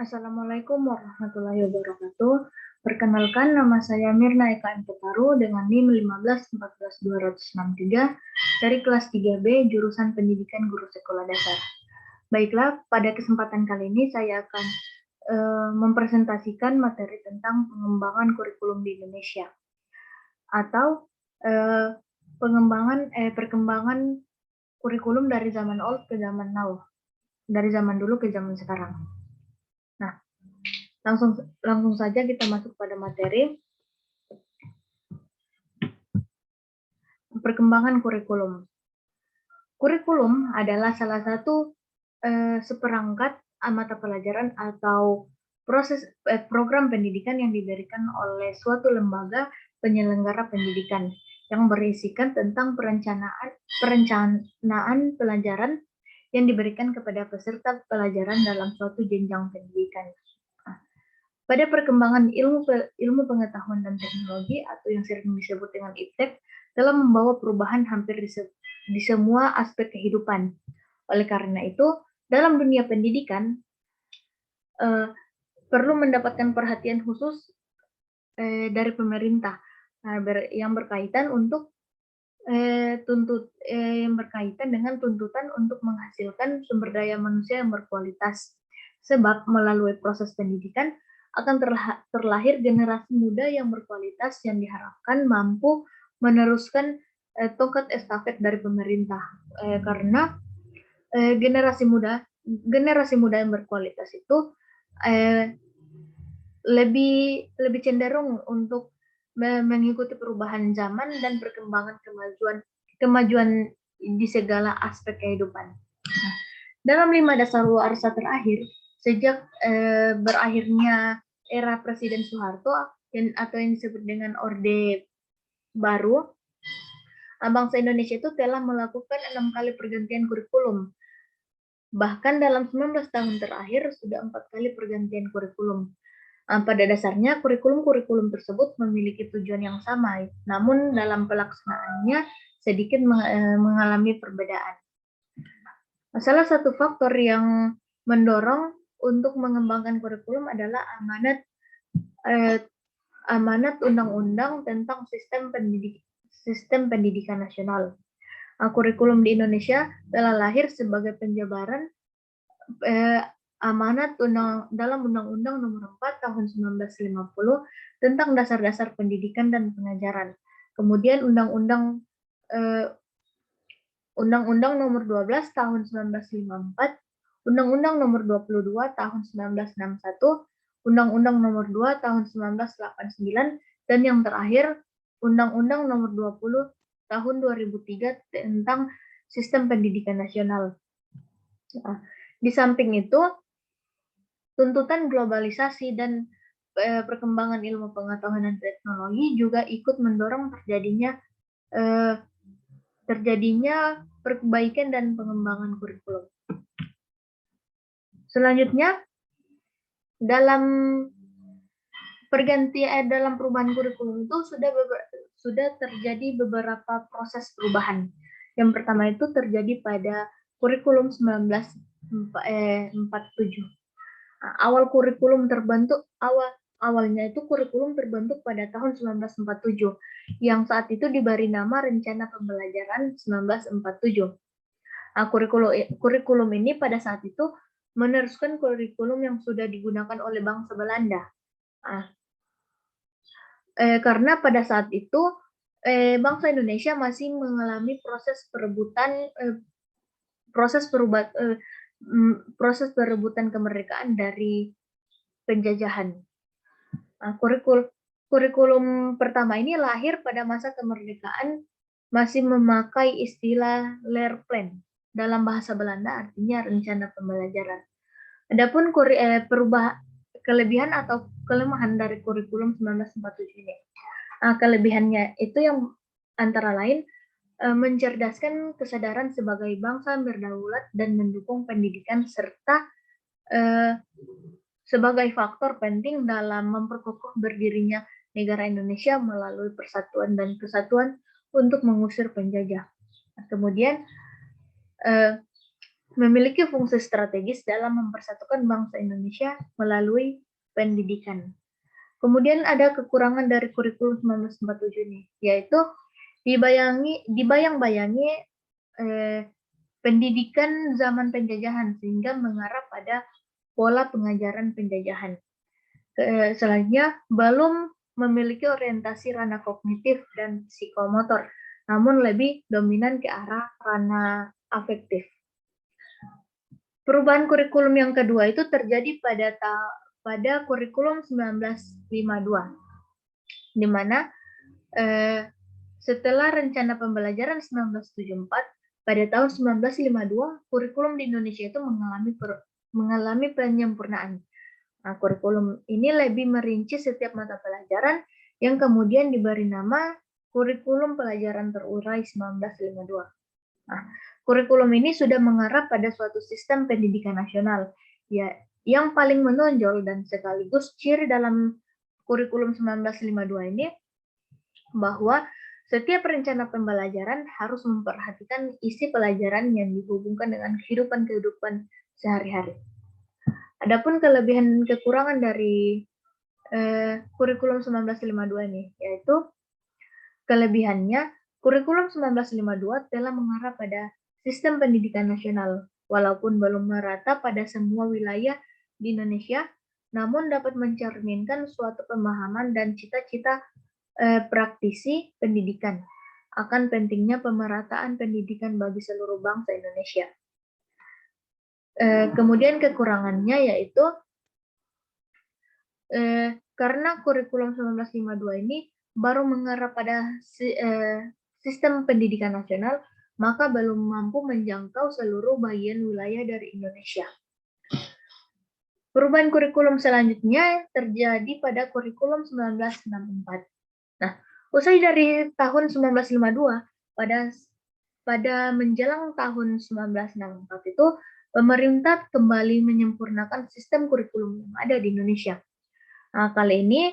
Assalamualaikum warahmatullahi wabarakatuh. Perkenalkan, nama saya Mirna Eka M. Petaru dengan NIM 1514263 dari kelas 3B jurusan Pendidikan Guru Sekolah Dasar. Baiklah, pada kesempatan kali ini saya akan mempresentasikan materi tentang pengembangan kurikulum di Indonesia atau perkembangan kurikulum dari zaman old ke zaman now, dari zaman dulu ke zaman sekarang. Nah, langsung saja kita masuk pada materi. Perkembangan kurikulum. Kurikulum adalah salah satu seperangkat mata pelajaran atau program pendidikan yang diberikan oleh suatu lembaga penyelenggara pendidikan yang berisikan tentang perencanaan pelajaran yang diberikan kepada peserta pelajaran dalam suatu jenjang pendidikan. Pada perkembangan ilmu pengetahuan dan teknologi atau yang sering disebut dengan iptek telah membawa perubahan hampir di semua aspek kehidupan. Oleh karena itu, dalam dunia pendidikan perlu mendapatkan perhatian khusus dari pemerintah yang berkaitan dengan tuntutan untuk menghasilkan sumber daya manusia yang berkualitas. Sebab melalui proses pendidikan akan terlahir generasi muda yang berkualitas yang diharapkan mampu meneruskan tongkat estafet dari pemerintah. Karena generasi muda yang berkualitas itu lebih cenderung untuk mengikuti perubahan zaman dan perkembangan kemajuan di segala aspek kehidupan. Nah, dalam 5 dasawarsa terakhir, sejak berakhirnya era Presiden Soeharto atau yang disebut dengan Orde Baru, bangsa Indonesia itu telah melakukan 6 kali pergantian kurikulum. Bahkan dalam 19 tahun terakhir sudah 4 kali pergantian kurikulum. Pada dasarnya kurikulum tersebut memiliki tujuan yang sama, namun dalam pelaksanaannya sedikit mengalami perbedaan. Salah satu faktor yang mendorong untuk mengembangkan kurikulum adalah amanat undang-undang tentang sistem pendidikan nasional. Kurikulum di Indonesia telah lahir sebagai penjabaran amanat dalam Undang-Undang Nomor 4 Tahun 1950 tentang dasar-dasar pendidikan dan pengajaran. Kemudian Undang-Undang Nomor 12 Tahun 1954, Undang-Undang Nomor 22 Tahun 1961, Undang-Undang Nomor 2 Tahun 1989, dan yang terakhir Undang-Undang Nomor 20 Tahun 2003 tentang Sistem Pendidikan Nasional. Nah, di samping itu, tuntutan globalisasi dan perkembangan ilmu pengetahuan dan teknologi juga ikut mendorong terjadinya perbaikan dan pengembangan kurikulum. Selanjutnya, dalam perubahan kurikulum itu sudah terjadi beberapa proses perubahan. Yang pertama itu terjadi pada kurikulum 1947. Awalnya itu kurikulum terbentuk pada tahun 1947 yang saat itu diberi nama Rencana Pembelajaran 1947. Kurikulum ini pada saat itu meneruskan kurikulum yang sudah digunakan oleh bangsa Belanda. Karena pada saat itu bangsa Indonesia masih mengalami proses perebutan kemerdekaan dari penjajahan. Kurikulum pertama ini lahir pada masa kemerdekaan, masih memakai istilah leerplan dalam bahasa Belanda, artinya rencana pembelajaran. Adapun kelebihan atau kelemahan dari kurikulum 1947 ini, kelebihannya itu yang antara lain mencerdaskan kesadaran sebagai bangsa berdaulat dan mendukung pendidikan serta sebagai faktor penting dalam memperkokoh berdirinya negara Indonesia melalui persatuan dan kesatuan untuk mengusir penjajah. Kemudian memiliki fungsi strategis dalam mempersatukan bangsa Indonesia melalui pendidikan. Kemudian ada kekurangan dari kurikulum 1947 ini, yaitu dibayang-bayangi pendidikan zaman penjajahan sehingga mengarah pada pola pengajaran penjajahan. Selanjutnya, belum memiliki orientasi ranah kognitif dan psikomotor, namun lebih dominan ke arah ranah afektif. Perubahan kurikulum yang kedua itu terjadi pada kurikulum 1952, di mana setelah rencana pembelajaran 1974, pada tahun 1952 kurikulum di Indonesia itu mengalami penyempurnaan. Nah, kurikulum ini lebih merinci setiap mata pelajaran yang kemudian diberi nama kurikulum pelajaran terurai 1952. Nah, kurikulum ini sudah mengarah pada suatu sistem pendidikan nasional, ya, yang paling menonjol dan sekaligus ciri dalam kurikulum 1952 ini bahwa setiap rencana pembelajaran harus memperhatikan isi pelajaran yang dihubungkan dengan kehidupan sehari-hari. Adapun kelebihan kekurangan dari kurikulum 1952 ini, yaitu kelebihannya, kurikulum 1952 telah mengarah pada sistem pendidikan nasional, walaupun belum merata pada semua wilayah di Indonesia, namun dapat mencerminkan suatu pemahaman dan cita-cita praktisi pendidikan akan pentingnya pemerataan pendidikan bagi seluruh bangsa Indonesia. Kemudian kekurangannya yaitu karena kurikulum 1952 ini baru mengarah pada sistem pendidikan nasional, maka belum mampu menjangkau seluruh bagian wilayah dari Indonesia. Perubahan kurikulum selanjutnya terjadi pada kurikulum 1964. Nah, usai dari tahun 1952, pada menjelang tahun 1964 itu, pemerintah kembali menyempurnakan sistem kurikulum yang ada di Indonesia. Nah, kali ini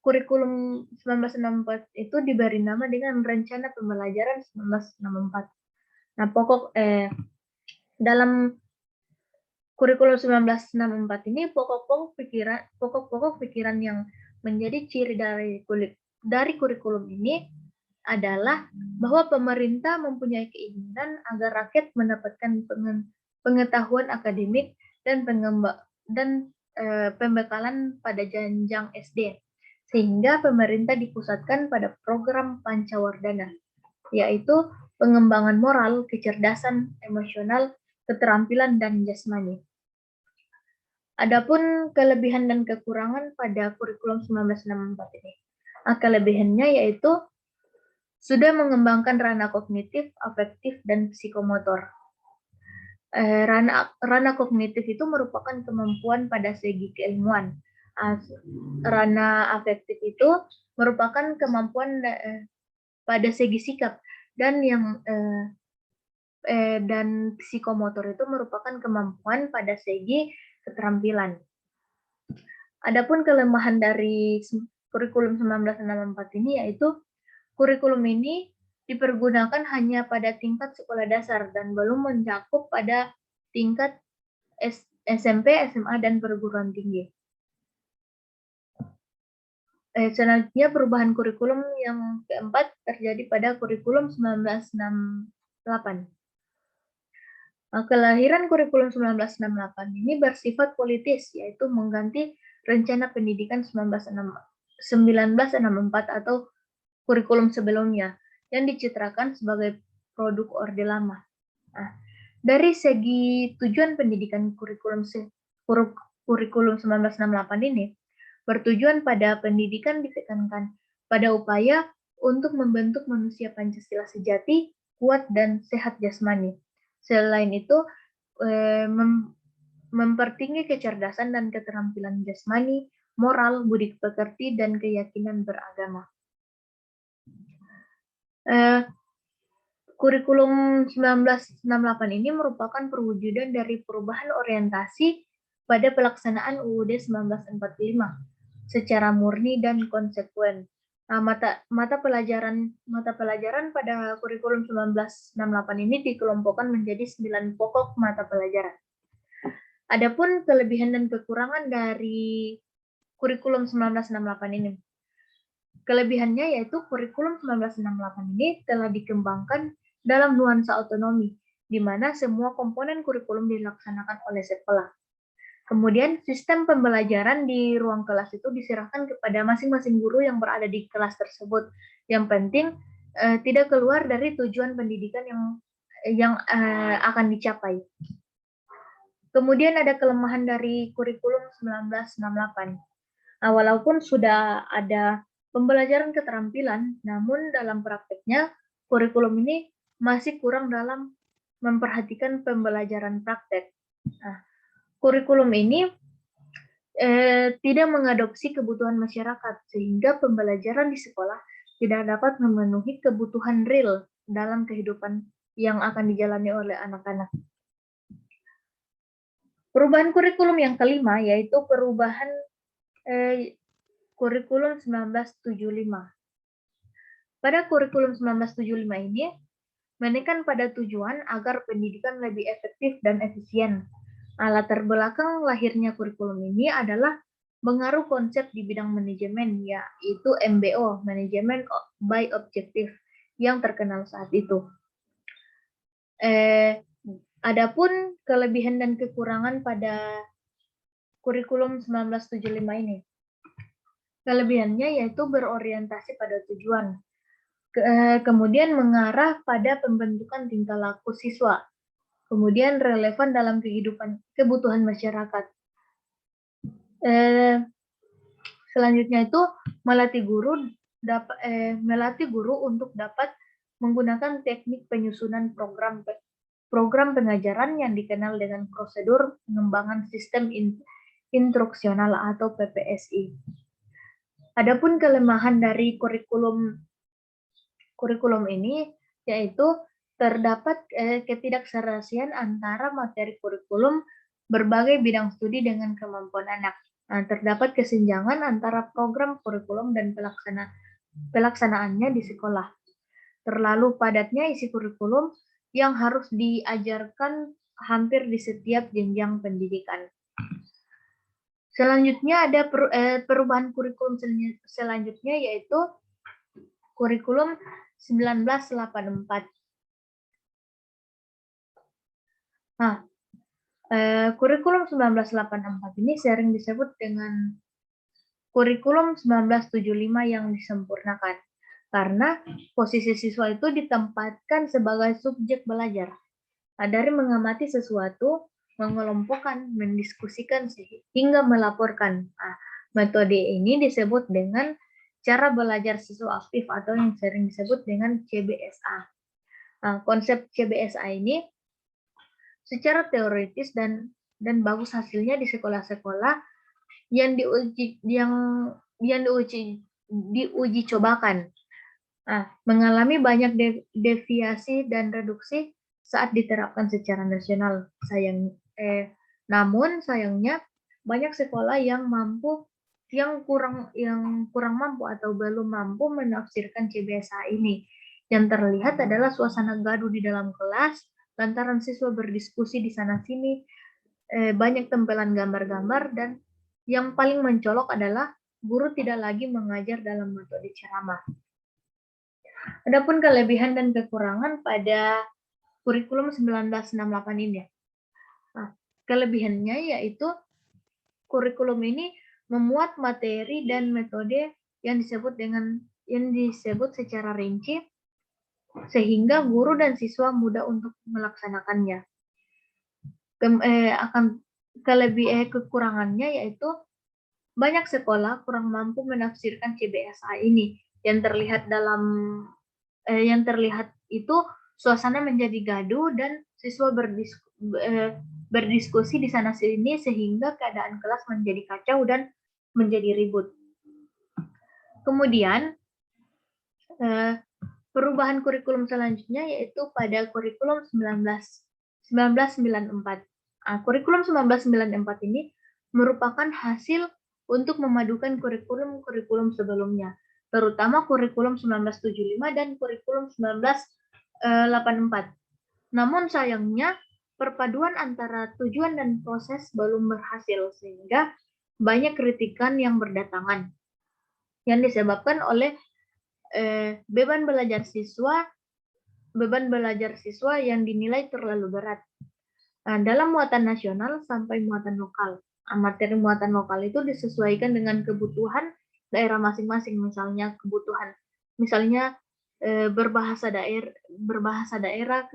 kurikulum 1964 itu diberi nama dengan Rencana Pembelajaran 1964. Nah, dalam kurikulum 1964 ini pokok-pokok pikiran yang menjadi ciri dari kurikulum ini adalah bahwa pemerintah mempunyai keinginan agar rakyat mendapatkan pengetahuan akademik dan pembekalan pada jenjang SD, sehingga pemerintah dipusatkan pada program Pancawardana, yaitu pengembangan moral, kecerdasan emosional, keterampilan, dan jasmani. Adapun kelebihan dan kekurangan pada kurikulum 1964 ini. Kelebihannya yaitu sudah mengembangkan ranah kognitif, afektif, dan psikomotor. Ranah kognitif itu merupakan kemampuan pada segi keilmuan. Ranah afektif itu merupakan kemampuan pada segi sikap, dan dan psikomotor itu merupakan kemampuan pada segi keterampilan. Adapun kelemahan dari kurikulum 1964 ini yaitu kurikulum ini dipergunakan hanya pada tingkat sekolah dasar dan belum mencakup pada tingkat SMP, SMA, dan perguruan tinggi. Selanjutnya perubahan kurikulum yang keempat terjadi pada kurikulum 1968. Kelahiran kurikulum 1968 ini bersifat politis, yaitu mengganti rencana pendidikan 1964 atau kurikulum sebelumnya yang dicitrakan sebagai produk Orde Lama. Nah, dari segi tujuan pendidikan kurikulum 1968 ini bertujuan pada pendidikan ditekankan pada upaya untuk membentuk manusia Pancasila sejati, kuat, dan sehat jasmani. Selain itu, mempertinggi kecerdasan dan keterampilan jasmani, moral, budi pekerti, dan keyakinan beragama. Kurikulum 1968 ini merupakan perwujudan dari perubahan orientasi pada pelaksanaan UUD 1945 secara murni dan konsekuen. Mata pelajaran pada kurikulum 1968 ini dikelompokkan menjadi 9 pokok mata pelajaran. Adapun kelebihan dan kekurangan dari kurikulum 1968 ini. Kelebihannya yaitu kurikulum 1968 ini telah dikembangkan dalam nuansa otonomi, di mana semua komponen kurikulum dilaksanakan oleh sekolah. Kemudian sistem pembelajaran di ruang kelas itu diserahkan kepada masing-masing guru yang berada di kelas tersebut. Yang penting tidak keluar dari tujuan pendidikan yang akan dicapai. Kemudian ada kelemahan dari kurikulum 1968. Walaupun sudah ada pembelajaran keterampilan, namun dalam prakteknya kurikulum ini masih kurang dalam memperhatikan pembelajaran praktek. Kurikulum ini tidak mengadopsi kebutuhan masyarakat, sehingga pembelajaran di sekolah tidak dapat memenuhi kebutuhan real dalam kehidupan yang akan dijalani oleh anak-anak. Perubahan kurikulum yang kelima yaitu perubahan kurikulum 1975. Pada kurikulum 1975 ini menekan pada tujuan agar pendidikan lebih efektif dan efisien. Latar belakang lahirnya kurikulum ini adalah pengaruh konsep di bidang manajemen, yaitu MBO, Management by Objective, yang terkenal saat itu. Adapun kelebihan dan kekurangan pada kurikulum 1975 ini. Kelebihannya yaitu berorientasi pada tujuan, kemudian mengarah pada pembentukan tingkah laku siswa, kemudian relevan dalam kebutuhan masyarakat. Selanjutnya itu melatih guru untuk dapat menggunakan teknik penyusunan program pengajaran yang dikenal dengan prosedur pengembangan sistem instruksional atau PPSI. Adapun kelemahan dari kurikulum ini yaitu terdapat ketidakserasian antara materi kurikulum berbagai bidang studi dengan kemampuan anak. Terdapat kesenjangan antara program kurikulum dan pelaksanaannya di sekolah. Terlalu padatnya isi kurikulum yang harus diajarkan hampir di setiap jenjang pendidikan. Selanjutnya ada perubahan kurikulum selanjutnya yaitu kurikulum 1984. Kurikulum 1984 ini sering disebut dengan kurikulum 1975 yang disempurnakan karena posisi siswa itu ditempatkan sebagai subjek belajar. Dari mengamati sesuatu, mengelompokkan, mendiskusikan, hingga melaporkan. Metode ini disebut dengan cara belajar siswa aktif atau yang sering disebut dengan CBSA. Konsep CBSA ini secara teoritis dan bagus hasilnya di sekolah-sekolah yang diuji cobakan. Mengalami banyak deviasi dan reduksi saat diterapkan secara nasional. Namun sayangnya banyak sekolah yang kurang mampu atau belum mampu menafsirkan CBSA ini. Yang terlihat adalah suasana gaduh di dalam kelas, lantaran siswa berdiskusi di sana-sini, banyak tempelan gambar-gambar, dan yang paling mencolok adalah guru tidak lagi mengajar dalam metode ceramah. Adapun kelebihan dan kekurangan pada kurikulum 1968 ini. Kelebihannya yaitu kurikulum ini memuat materi dan metode yang disebut secara rinci sehingga guru dan siswa mudah untuk melaksanakannya. Kekurangannya yaitu banyak sekolah kurang mampu menafsirkan CBSA ini. Yang terlihat itu suasana menjadi gaduh dan siswa berdiskusi di sana sini sehingga keadaan kelas menjadi kacau dan menjadi ribut. Kemudian perubahan kurikulum selanjutnya yaitu pada kurikulum 1994. Kurikulum 1994 ini merupakan hasil untuk memadukan kurikulum sebelumnya. terutama kurikulum 1975 dan kurikulum 1984. Namun sayangnya, perpaduan antara tujuan dan proses belum berhasil, sehingga banyak kritikan yang berdatangan yang disebabkan oleh beban belajar siswa yang dinilai terlalu berat. Dalam muatan nasional sampai muatan lokal. Materi muatan lokal itu disesuaikan dengan kebutuhan daerah masing-masing, misalnya berbahasa daerah,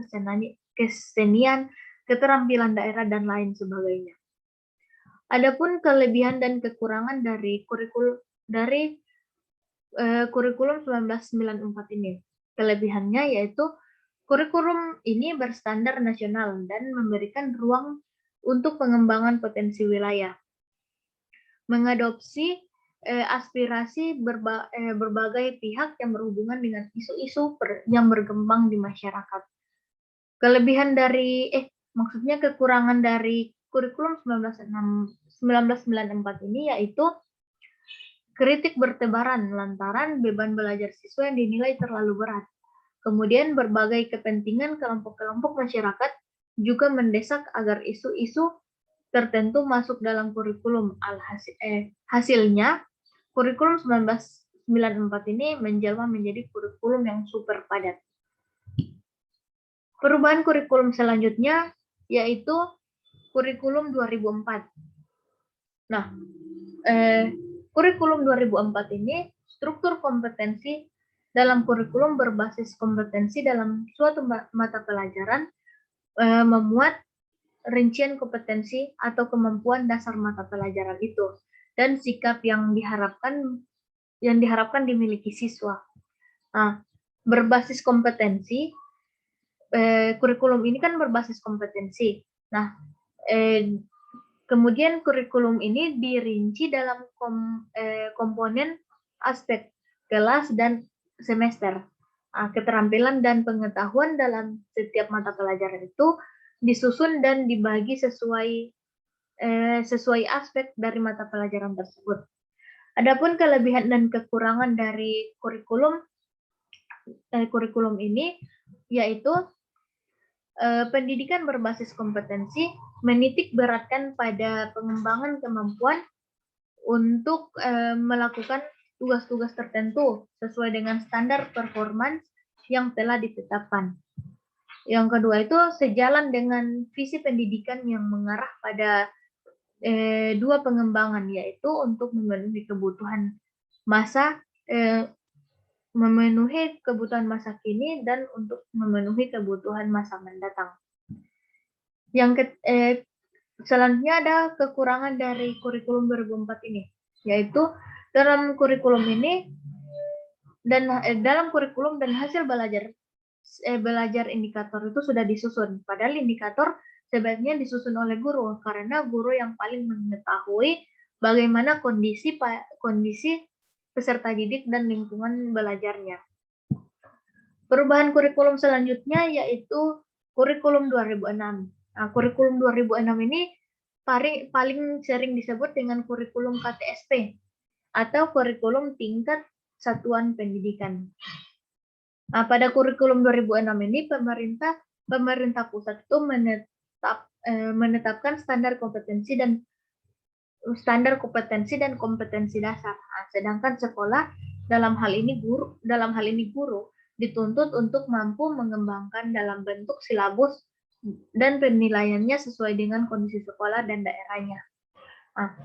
kesenian, keterampilan daerah, dan lain sebagainya. Adapun kelebihan dan kekurangan dari kurikulum 1994 ini. Kelebihannya yaitu kurikulum ini berstandar nasional dan memberikan ruang untuk pengembangan potensi wilayah. Mengadopsi aspirasi berbagai pihak yang berhubungan dengan isu-isu yang berkembang di masyarakat. Kekurangan dari kurikulum 1994 ini yaitu kritik bertebaran lantaran beban belajar siswa yang dinilai terlalu berat. Kemudian berbagai kepentingan kelompok-kelompok masyarakat juga mendesak agar isu-isu tertentu masuk dalam kurikulum. Hasilnya, kurikulum 1994 ini menjelma menjadi kurikulum yang super padat. Perubahan kurikulum selanjutnya yaitu kurikulum 2004. Nah, kurikulum 2004 ini struktur kompetensi dalam kurikulum berbasis kompetensi dalam suatu mata pelajaran, memuat rincian kompetensi atau kemampuan dasar mata pelajaran itu dan sikap yang diharapkan dimiliki siswa. Nah, berbasis kompetensi, kurikulum ini kan berbasis kompetensi. Nah, kemudian kurikulum ini dirinci dalam komponen aspek kelas dan semester. Keterampilan dan pengetahuan dalam setiap mata pelajaran itu disusun dan dibagi sesuai aspek dari mata pelajaran tersebut. Adapun kelebihan dan kekurangan dari kurikulum ini yaitu pendidikan berbasis kompetensi menitik beratkan pada pengembangan kemampuan untuk melakukan tugas-tugas tertentu sesuai dengan standar performance yang telah ditetapkan. Yang kedua itu sejalan dengan visi pendidikan yang mengarah pada dua pengembangan, yaitu untuk memenuhi kebutuhan masa kini dan untuk memenuhi kebutuhan masa mendatang. Selanjutnya ada kekurangan dari kurikulum 2004 ini, yaitu dalam kurikulum dan hasil belajar indikator itu sudah disusun. Padahal indikator sebaiknya disusun oleh guru karena guru yang paling mengetahui bagaimana kondisi peserta didik dan lingkungan belajarnya. Perubahan kurikulum selanjutnya yaitu kurikulum 2006. Nah, kurikulum 2006 ini paling sering disebut dengan kurikulum KTSP atau kurikulum tingkat satuan pendidikan. Nah, pada kurikulum 2006 ini pemerintah pusat itu menetapkan standar kompetensi dan kompetensi dasar. Nah, sedangkan sekolah dalam hal ini guru dituntut untuk mampu mengembangkan dalam bentuk silabus dan penilaiannya sesuai dengan kondisi sekolah dan daerahnya. Nah,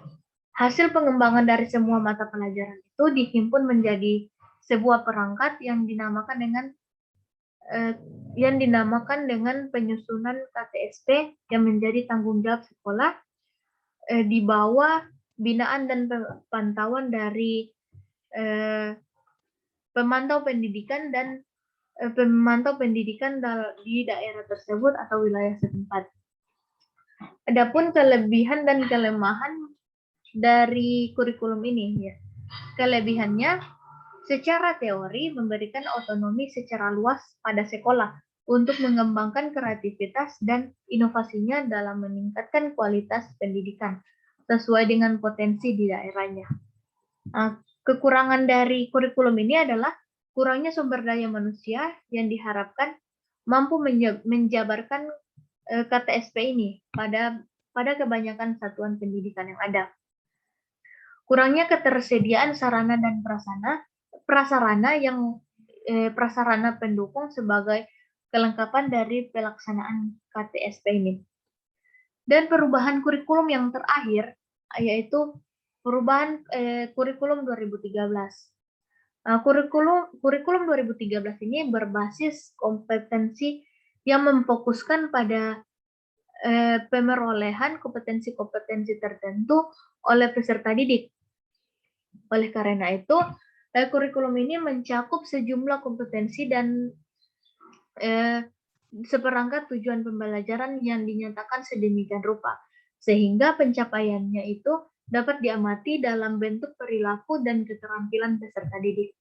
hasil pengembangan dari semua mata pelajaran itu dihimpun menjadi sebuah perangkat yang dinamakan dengan penyusunan KTSP yang menjadi tanggung jawab sekolah di bawah binaan dan pantauan dari pemantau pendidikan di daerah tersebut atau wilayah setempat. Adapun kelebihan dan kelemahan dari kurikulum ini, ya. Kelebihannya, secara teori memberikan otonomi secara luas pada sekolah untuk mengembangkan kreativitas dan inovasinya dalam meningkatkan kualitas pendidikan sesuai dengan potensi di daerahnya. Nah, Kekurangan dari kurikulum ini adalah kurangnya sumber daya manusia yang diharapkan mampu menjabarkan KTSP ini pada kebanyakan satuan pendidikan yang ada. Kurangnya ketersediaan sarana dan prasarana pendukung sebagai kelengkapan dari pelaksanaan KTSP ini. Dan perubahan kurikulum yang terakhir yaitu perubahan kurikulum 2013. Kurikulum 2013 ini berbasis kompetensi yang memfokuskan pada pemerolehan kompetensi-kompetensi tertentu oleh peserta didik. Oleh karena itu, kurikulum ini mencakup sejumlah kompetensi dan seperangkat tujuan pembelajaran yang dinyatakan sedemikian rupa, sehingga pencapaiannya itu dapat diamati dalam bentuk perilaku dan keterampilan peserta didik.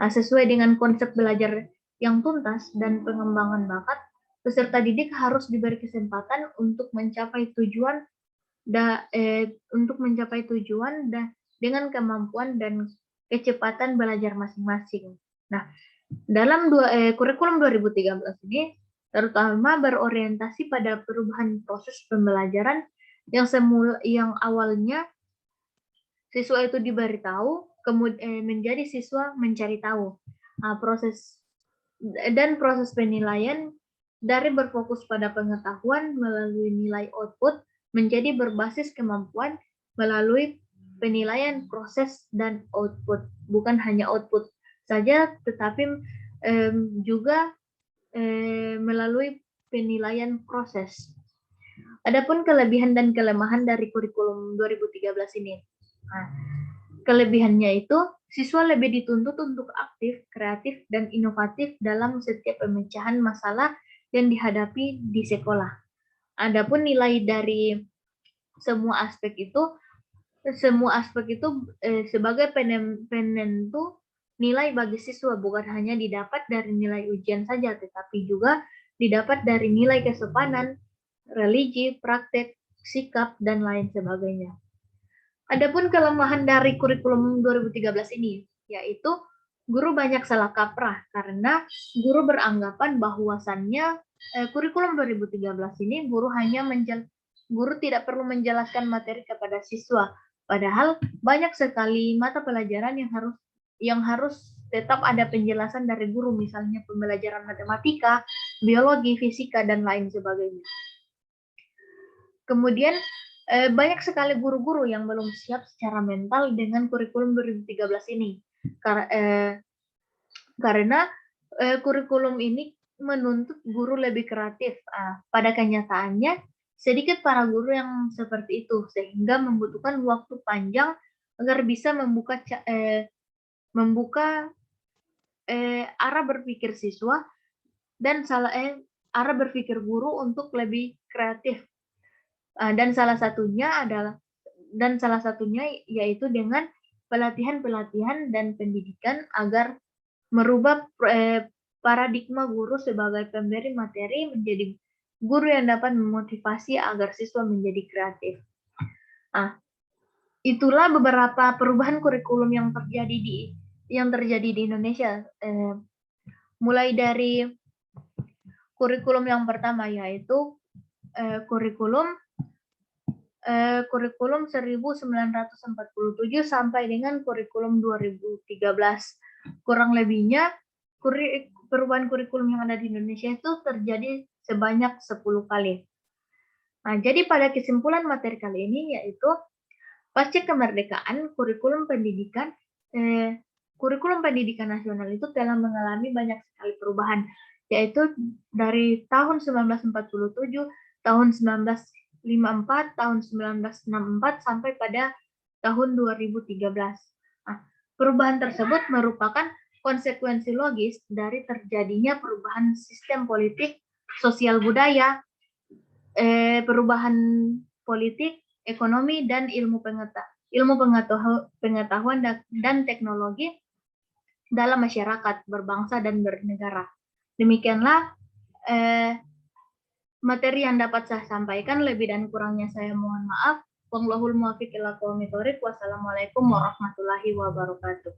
Nah, sesuai dengan konsep belajar yang tuntas dan pengembangan bakat, peserta didik harus diberi kesempatan untuk mencapai tujuan dengan kemampuan dan kecepatan belajar masing-masing. Nah, dalam kurikulum 2013 ini terutama berorientasi pada perubahan proses pembelajaran yang awalnya siswa itu diberitahu, kemudian menjadi siswa mencari tahu. Proses penilaian dari berfokus pada pengetahuan melalui nilai output menjadi berbasis kemampuan melalui penilaian proses dan output. Bukan hanya output saja, tetapi juga melalui penilaian proses. Adapun kelebihan dan kelemahan dari kurikulum 2013 ini. Nah, kelebihannya itu siswa lebih dituntut untuk aktif, kreatif, dan inovatif dalam setiap pemecahan masalah yang dihadapi di sekolah. Adapun nilai dari semua aspek itu sebagai penentu nilai bagi siswa bukan hanya didapat dari nilai ujian saja, tetapi juga didapat dari nilai kesopanan, religi, praktek, sikap, dan lain sebagainya. Adapun kelemahan dari kurikulum 2013 ini, yaitu guru banyak salah kaprah karena guru beranggapan bahwasannya kurikulum 2013 ini guru tidak perlu menjelaskan materi kepada siswa, padahal banyak sekali mata pelajaran yang harus tetap ada penjelasan dari guru, misalnya pembelajaran matematika, biologi, fisika, dan lain sebagainya. Kemudian banyak sekali guru-guru yang belum siap secara mental dengan kurikulum 2013 ini. Karena kurikulum ini menuntut guru lebih kreatif. Pada kenyataannya, sedikit para guru yang seperti itu, sehingga membutuhkan waktu panjang agar bisa membuka arah berpikir siswa dan arah berpikir guru untuk lebih kreatif. Dan salah satunya yaitu dengan pelatihan dan pendidikan agar merubah paradigma guru sebagai pemberi materi menjadi guru yang dapat memotivasi agar siswa menjadi kreatif. Itulah beberapa perubahan kurikulum yang terjadi di Indonesia. Mulai dari kurikulum yang pertama, yaitu kurikulum 1947 sampai dengan kurikulum 2013. Kurang lebihnya perubahan kurikulum yang ada di Indonesia itu terjadi sebanyak 10 kali. Nah, jadi pada kesimpulan materi kali ini yaitu pasca kemerdekaan kurikulum pendidikan nasional itu telah mengalami banyak sekali perubahan, yaitu dari tahun 1947, tahun 1954, tahun 1964 sampai pada tahun 2013. Nah, perubahan tersebut merupakan konsekuensi logis dari terjadinya perubahan sistem politik, sosial budaya, perubahan politik, ekonomi, dan ilmu pengetahuan dan teknologi dalam masyarakat berbangsa dan bernegara. Demikianlah materi yang dapat saya sampaikan, lebih dan kurangnya saya mohon maaf. Wallahul muwaffiq ila aqwamit thoriq. Wassalamualaikum warahmatullahi wabarakatuh.